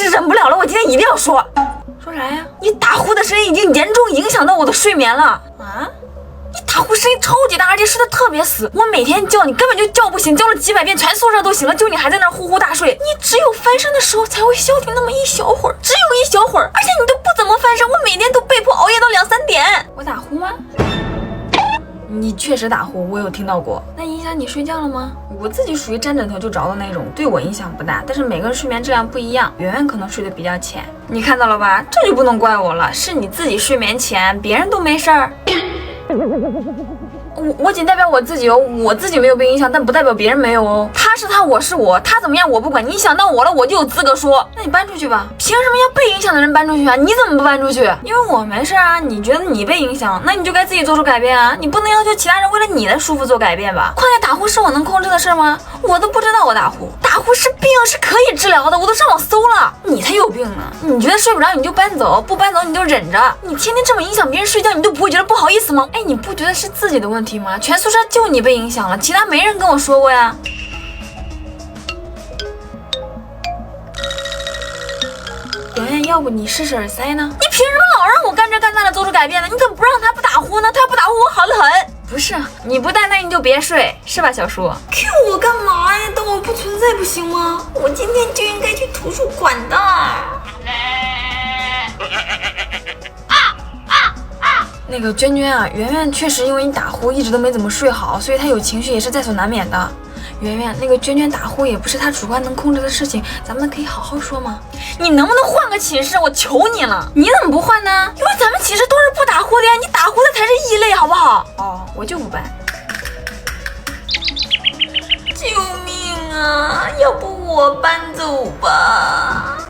是忍不了了，我今天一定要说。说啥呀？你打呼的声音已经严重影响到我的睡眠了啊！你打呼声音超级大，而且睡得特别死。我每天叫你根本就叫不醒，叫了几百遍，全宿舍都醒了，就你还在那呼呼大睡。你只有翻身的时候才会消停那么一小会儿，只有一小会儿，而且你都不怎么翻身。我每天都被迫熬夜到2、3点。我打呼吗？你确实打呼，我有听到过。那影响你睡觉了吗？我自己属于沾枕头就着的那种，对我影响不大。但是每个人睡眠质量不一样，圆圆可能睡得比较浅。你看到了吧？这就不能怪我了，是你自己睡眠浅，别人都没事儿。我仅代表我自己哦，我自己没有被影响，但不代表别人没有哦。他是他，我是我，他怎么样我不管，你想到我了，我就有资格说。那你搬出去吧，凭什么要被影响的人搬出去啊？你怎么不搬出去？因为我没事啊，你觉得你被影响，那你就该自己做出改变啊，你不能要求其他人为了你的舒服做改变吧？况且打呼是我能控制的事吗？我都不知道我打呼，打呼是病，是可以治疗的，我都上网搜了。你才有病呢！你觉得睡不着你就搬走，不搬走你就忍着，你天天这么影响别人睡觉，你都不会觉得不好意思吗？哎，你不觉得是自己的问题吗？全宿舍就你被影响了，其他没人跟我说过呀。圆圆，要不你试试耳塞呢？你凭什么老让我干这干那的做出改变呢？你怎么不让他不打呼呢？他要不打呼我好得很。不是，你不带那你就别睡，是吧，小叔 ？Q 我干嘛呀？当我不存在不行吗？我今天就应该去图书馆的。那个娟娟啊，圆圆确实因为你打呼一直都没怎么睡好，所以她有情绪也是在所难免的。圆圆，那个娟娟打呼也不是她主观能控制的事情，咱们可以好好说吗？你能不能换个寝室？我求你了！你怎么不换呢？因为咱们寝室都是不打呼的呀，你打呼的才是异类，好不好？哦，我就不搬。救命啊！要不我搬走吧。